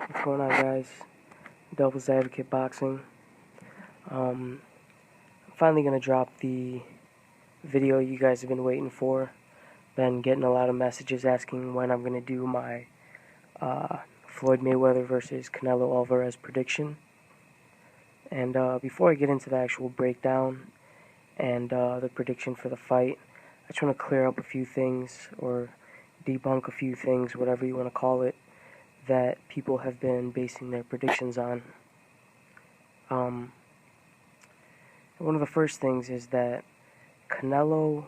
What's going on, guys? Devil's Advocate Boxing. I'm finally gonna drop the video you guys have been waiting for. Been getting a lot of messages asking when I'm gonna do my Floyd Mayweather versus Canelo Alvarez prediction. And before I get into the actual breakdown and the prediction for the fight, I just want to clear up a few things or debunk a few things, whatever you want to call it, that people have been basing their predictions on. One of the first things is that Canelo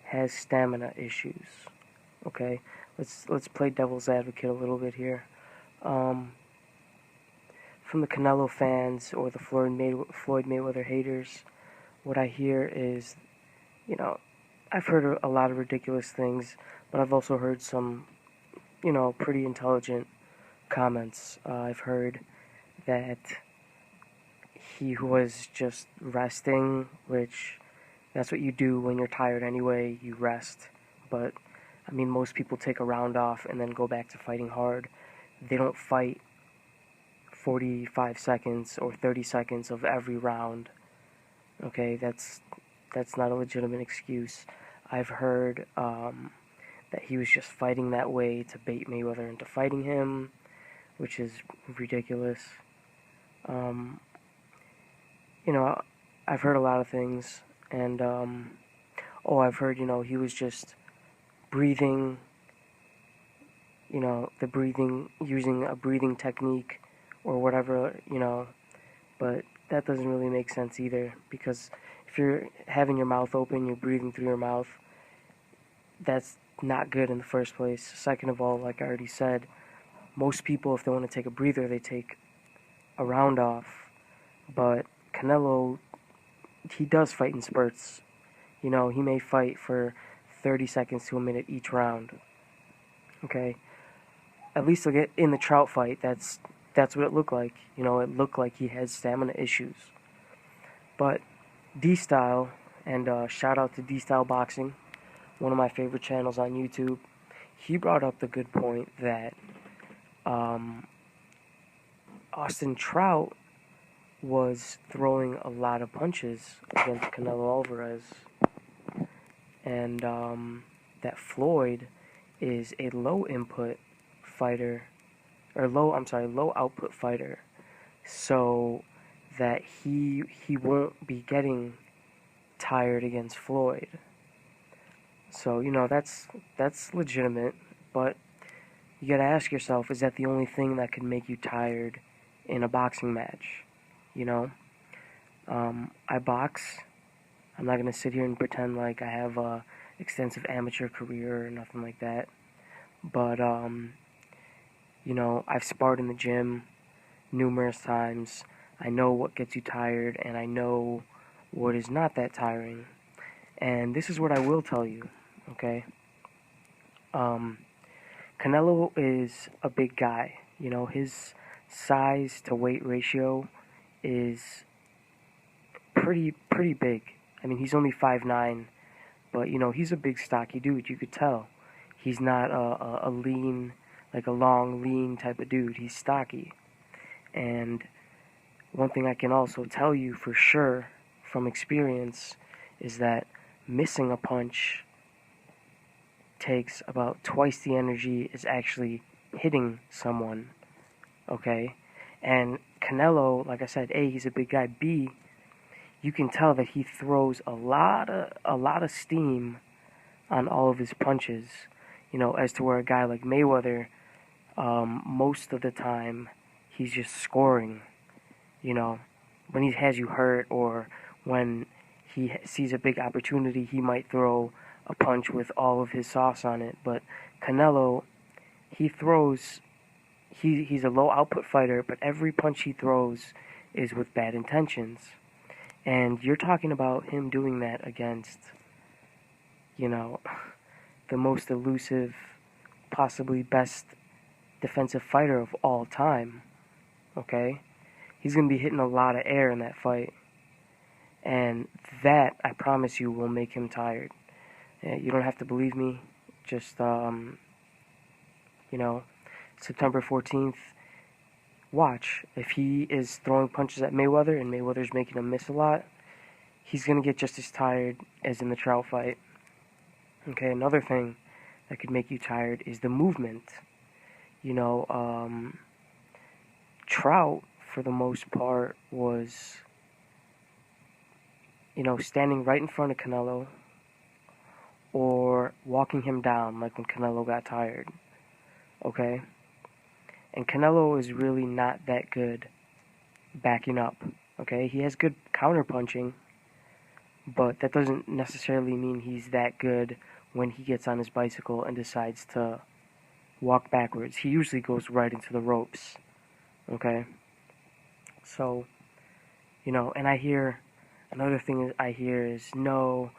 has stamina issues. Okay, let's play devil's advocate a little bit here. From the Canelo fans or the Floyd Mayweather haters, what I hear is, I've heard a lot of ridiculous things, but I've also heard some, pretty intelligent comments. I've heard that he was just resting, which that's what you do when you're tired anyway, you rest. But, most people take a round off and then go back to fighting hard. They don't fight 45 seconds or 30 seconds of every round. Okay, that's not a legitimate excuse. I've heard that he was just fighting that way to bait Mayweather into fighting him, which is ridiculous. I've heard a lot of things, and I've heard, he was just breathing, using a breathing technique or whatever, but that doesn't really make sense either, because if you're having your mouth open, you're breathing through your mouth, that's not good in the first place. Second of all, like I already said, most people, if they want to take a breather, they take a round off, but Canelo, he does fight in spurts. He may fight for 30 seconds to a minute each round. Okay? At least in the Trout fight, that's what it looked like. It looked like he had stamina issues. But D-Style, and shout out to D-Style Boxing, one of my favorite channels on YouTube, he brought up the good point that Austin Trout was throwing a lot of punches against Canelo Alvarez, and that Floyd is a low output fighter, so that he won't be getting tired against Floyd. So that's legitimate, but you gotta ask yourself, is that the only thing that could make you tired in a boxing match? I box. I'm not gonna sit here and pretend like I have a extensive amateur career or nothing like that. But I've sparred in the gym numerous times. I know what gets you tired, and I know what is not that tiring. And this is what I will tell you, okay? Canelo is a big guy. His size to weight ratio is pretty big. He's only 5'9", but he's a big stocky dude. You could tell. He's not a lean, like a long lean type of dude. He's stocky. And one thing I can also tell you for sure from experience is that missing a punch takes about twice the energy as actually hitting someone. Okay? And Canelo, like I said, A, he's a big guy. B, you can tell that he throws a lot of steam on all of his punches. As to where a guy like Mayweather, most of the time, he's just scoring. When he has you hurt or when he sees a big opportunity, he might throw a punch with all of his sauce on it. But Canelo, he's a low output fighter, but every punch he throws is with bad intentions. And you're talking about him doing that against, the most elusive, possibly best defensive fighter of all time. Okay? He's going to be hitting a lot of air in that fight. And that, I promise you, will make him tired. You don't have to believe me. Just, September 14th, watch. If he is throwing punches at Mayweather and Mayweather's making him miss a lot, he's going to get just as tired as in the Trout fight. Okay, another thing that could make you tired is the movement. You know, Trout, for the most part, was, standing right in front of Canelo or walking him down like when Canelo got tired. Okay? And Canelo is really not that good backing up. Okay? He has good counterpunching, but that doesn't necessarily mean he's that good when he gets on his bicycle and decides to walk backwards. He usually goes right into the ropes. Okay? So, and I hear, another thing I hear is, no,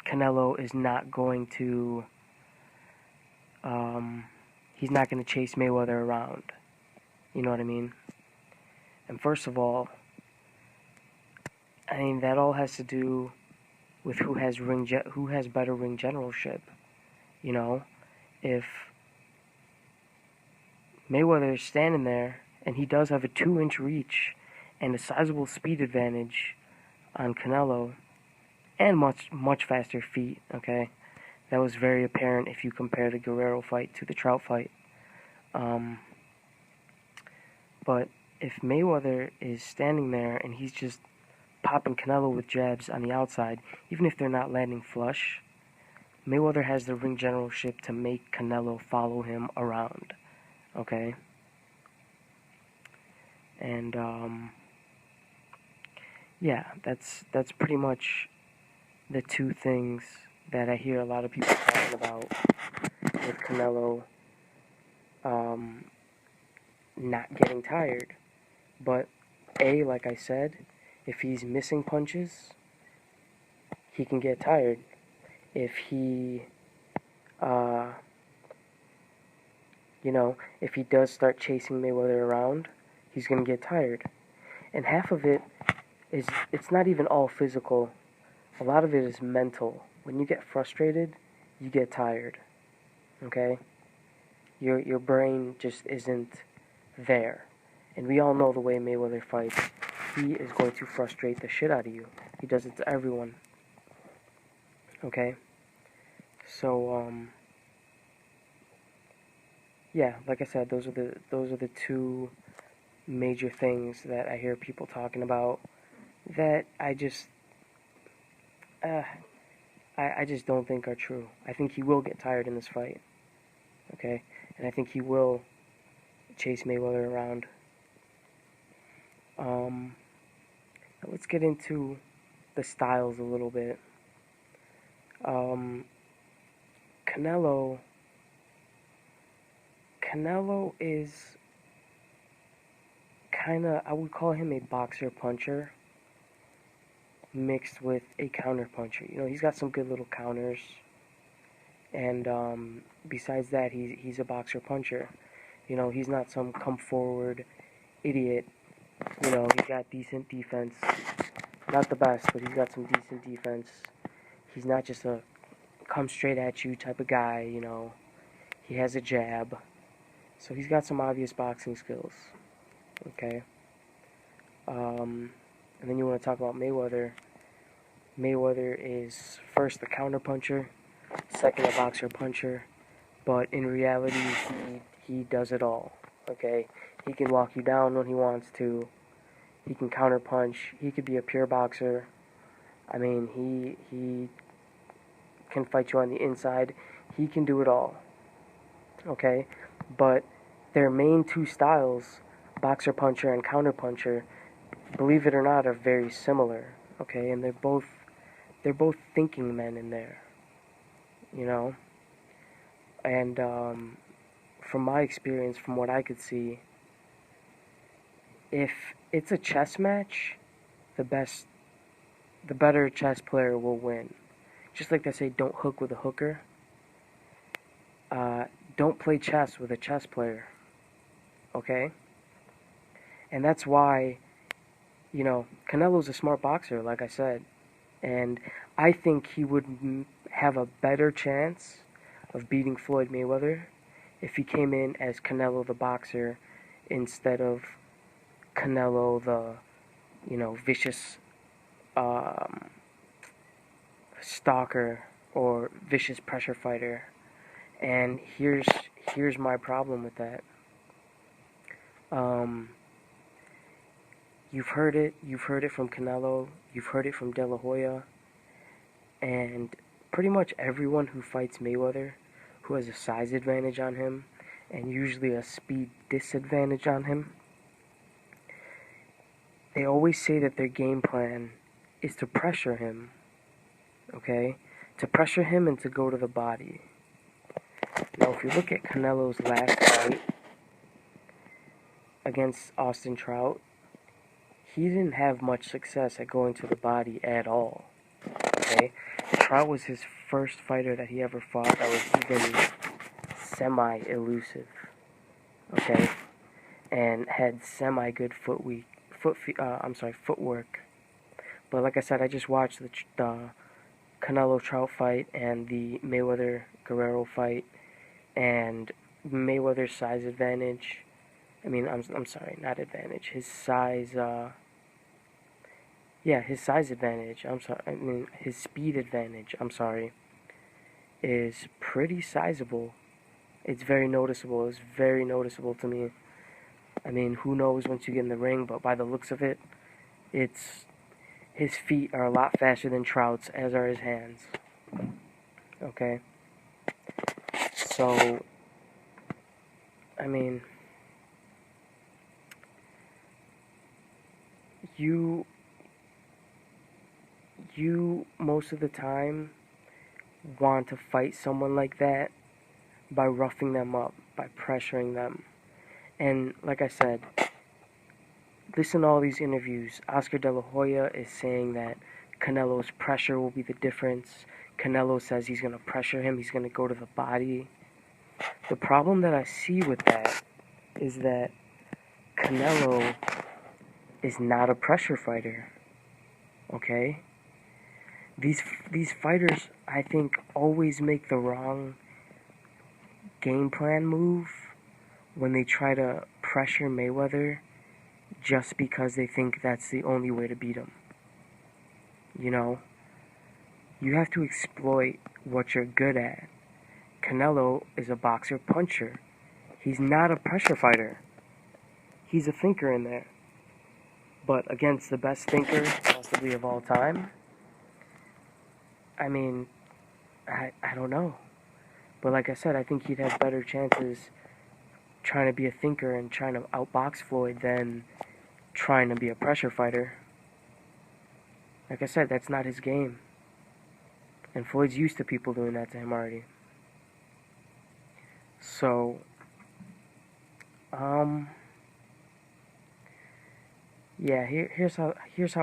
Canelo is not going to, he's not going to chase Mayweather around. You know what I mean? And first of all, I mean, that all has to do with who has better ring generalship. If Mayweather is standing there and he does have a 2-inch reach and a sizable speed advantage on Canelo and much faster feet, okay? That was very apparent if you compare the Guerrero fight to the Trout fight. But if Mayweather is standing there and he's just popping Canelo with jabs on the outside, even if they're not landing flush, Mayweather has the ring generalship to make Canelo follow him around. Okay? And, yeah, that's pretty much the two things that I hear a lot of people talking about with Canelo not getting tired. But, like I said, if he's missing punches, he can get tired. If he, if he does start chasing Mayweather around, he's going to get tired. And half of it is, it's not even all physical. A lot of it is mental. When you get frustrated, you get tired. Okay? Your brain just isn't there. And we all know the way Mayweather fights. He is going to frustrate the shit out of you. He does it to everyone. Okay? So, yeah, like I said, those are the two major things that I hear people talking about that I just don't think are true. I think he will get tired in this fight. Okay? And I think he will chase Mayweather around. Let's get into the styles a little bit. Canelo is kinda, I would call him a boxer puncher mixed with a counter puncher. He's got some good little counters, and besides that, he's a boxer puncher. He's not some come forward idiot. He's got decent defense. Not the best, but he's got some decent defense. He's not just a come straight at you type of guy, He has a jab. So he's got some obvious boxing skills. Okay? And then you want to talk about Mayweather. Mayweather is first a counter puncher, second a boxer puncher, but in reality he does it all. Okay? He can walk you down when he wants to. He can counter punch. He could be a pure boxer. I mean, he can fight you on the inside. He can do it all. Okay? But their main two styles, boxer puncher and counter puncher, believe it or not, are very similar. Okay? And they're both thinking men in there. And from my experience, from what I could see, if it's a chess match, the better chess player will win. Just like they say, don't hook with a hooker. Don't play chess with a chess player. Okay? And that's why, Canelo's a smart boxer, like I said. And I think he would have a better chance of beating Floyd Mayweather if he came in as Canelo the boxer instead of Canelo the, vicious stalker or vicious pressure fighter. And here's my problem with that. You've heard it from Canelo, you've heard it from De La Hoya, and pretty much everyone who fights Mayweather, who has a size advantage on him, and usually a speed disadvantage on him, they always say that their game plan is to pressure him, okay? To pressure him and to go to the body. Now, if you look at Canelo's last fight against Austin Trout, he didn't have much success at going to the body at all, okay? Trout was his first fighter that he ever fought that was even semi-elusive, okay? And had semi-good footwork. But like I said, I just watched the Canelo Trout fight and the Mayweather Guerrero fight, and Mayweather's size advantage. I'm sorry, not advantage. His size. His size advantage. His speed advantage. Is pretty sizable. It's very noticeable. It's very noticeable to me. Who knows once you get in the ring, but by the looks of it, his feet are a lot faster than Trout's, as are his hands. Okay? So, you most of the time want to fight someone like that by roughing them up, by pressuring them. And like I said, listen to all these interviews. Oscar De La Hoya is saying that Canelo's pressure will be the difference. Canelo says he's going to pressure him, he's going to go to the body. The problem that I see with that is that Canelo is not a pressure fighter. Okay? These fighters, I think, always make the wrong game plan move when they try to pressure Mayweather just because they think that's the only way to beat him. You have to exploit what you're good at. Canelo is a boxer puncher. He's not a pressure fighter. He's a thinker in there. But against the best thinker possibly of all time, I don't know. But like I said, I think he'd have better chances trying to be a thinker and trying to outbox Floyd than trying to be a pressure fighter. Like I said, that's not his game. And Floyd's used to people doing that to him already. So, here's how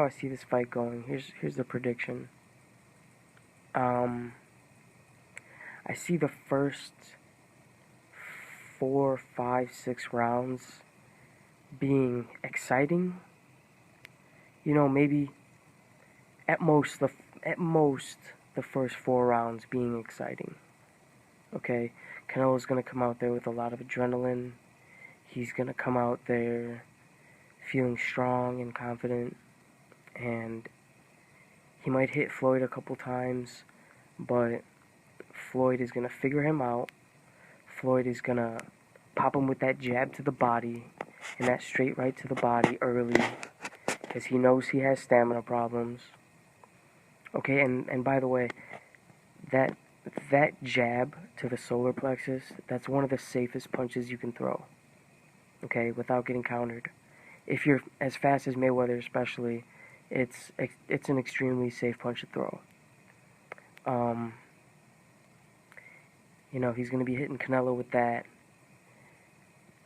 I see this fight going. Here's the prediction. I see the first 4, 5, 6 rounds being exciting. Maybe at most the first 4 rounds being exciting. Okay, Canelo's gonna come out there with a lot of adrenaline. He's gonna come out there feeling strong and confident, and he might hit Floyd a couple times, but Floyd is gonna figure him out. Floyd is gonna pop him with that jab to the body and that straight right to the body early, because he knows he has stamina problems. Okay, and by the way, that jab to the solar plexus, that's one of the safest punches you can throw. Okay, without getting countered. If you're as fast as Mayweather, especially, it's an extremely safe punch to throw. He's going to be hitting Canelo with that,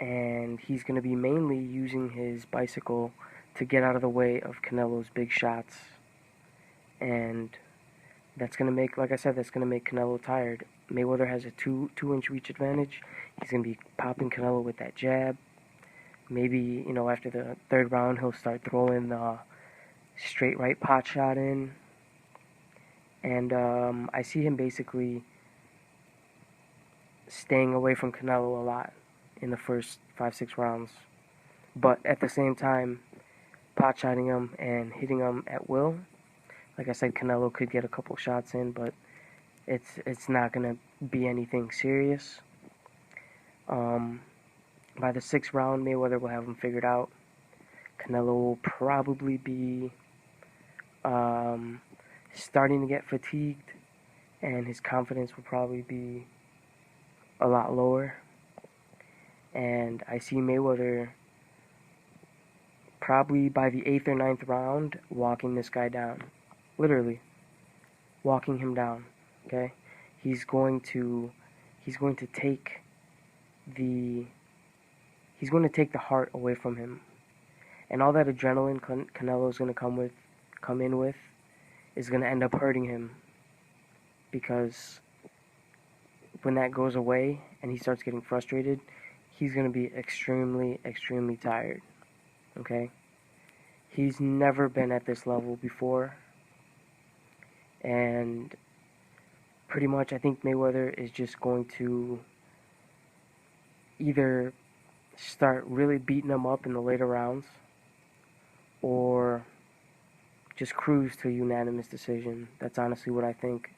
and he's going to be mainly using his bicycle to get out of the way of Canelo's big shots, and that's going to make, like I said, that's going to make Canelo tired. Mayweather has a 2-inch reach advantage. He's going to be popping Canelo with that jab. Maybe, after the 3rd round, he'll start throwing the straight right pot shot in. And I see him basically staying away from Canelo a lot in the first 5-6 rounds. But at the same time, pot shotting him and hitting him at will. Like I said, Canelo could get a couple shots in, but it's not gonna be anything serious. By the 6th round, Mayweather will have him figured out. Canelo will probably be starting to get fatigued, and his confidence will probably be a lot lower. And I see Mayweather probably by the 8th or 9th round walking this guy down. Literally walking him down. Okay? He's going to take the heart away from him. And all that adrenaline Canelo's going to come in with is going to end up hurting him, because when that goes away and he starts getting frustrated, he's going to be extremely, extremely tired. Okay? He's never been at this level before. And pretty much I think Mayweather is just going to either start really beating him up in the later rounds, or just cruise to a unanimous decision. That's honestly what I think.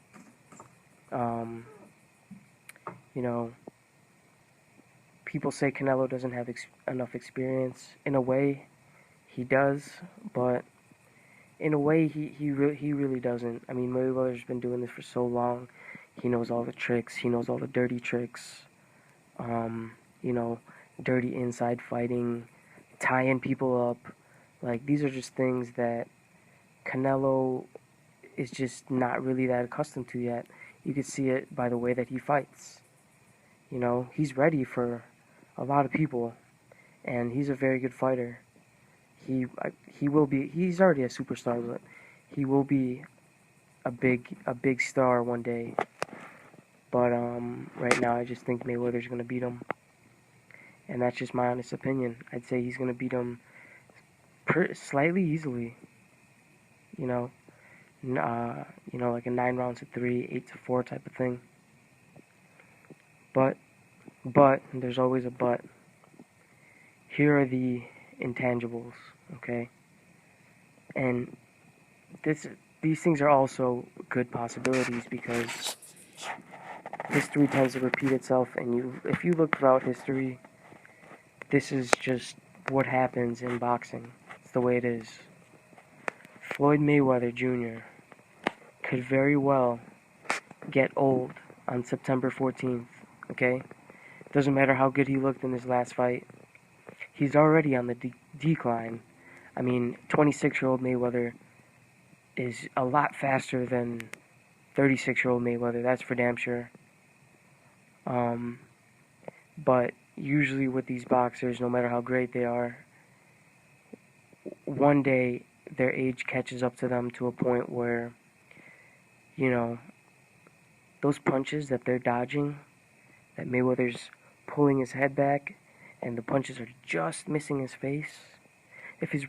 You know, people say Canelo doesn't have enough experience. In a way, he does, but in a way, he really doesn't. I mean, Mayweather's been doing this for so long. He knows all the tricks. He knows all the dirty tricks. You know, dirty inside fighting, tying people up. Like, these are just things that Canelo is just not really that accustomed to yet. You can see it by the way that he fights. You know, he's ready for a lot of people, and he's a very good fighter. He will be. He's already a superstar, but he will be a big star one day. But right now, I just think Mayweather's gonna beat him, and that's just my honest opinion. I'd say he's gonna beat him slightly easily. You know, like a 9 rounds to 3, 8 to 4 type of thing. But there's always a but. Here are the intangibles, okay? And these things are also good possibilities, because history tends to repeat itself, and if you look throughout history, this is just what happens in boxing. It's the way it is. Floyd Mayweather Jr. could very well get old on September 14th, okay? Doesn't matter how good he looked in his last fight. He's already on the decline. I mean, 26-year-old Mayweather is a lot faster than 36-year-old Mayweather, that's for damn sure. But usually with these boxers, no matter how great they are, one day their age catches up to them to a point where, you know, those punches that they're dodging, that Mayweather's pulling his head back, and the punches are just missing his face. If his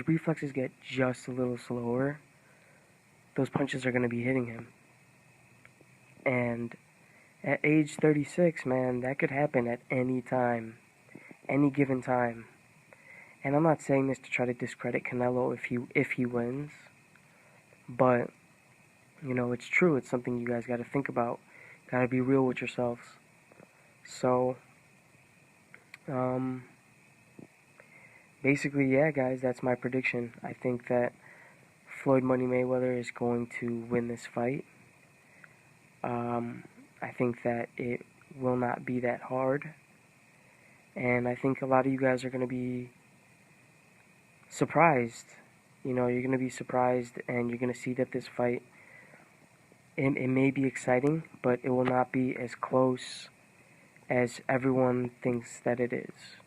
reflexes get just a little slower, those punches are going to be hitting him. And at age 36, man, that could happen at any time, any given time. And I'm not saying this to try to discredit Canelo if he wins, but you know, it's true. It's something you guys got to think about. Got to be real with yourselves. So, basically, yeah, guys, that's my prediction. I think that Floyd Money Mayweather is going to win this fight. I think that it will not be that hard. And I think a lot of you guys are going to be surprised. You know, you're going to be surprised, and you're going to see that this fight, it may be exciting, but it will not be as close as everyone thinks that it is.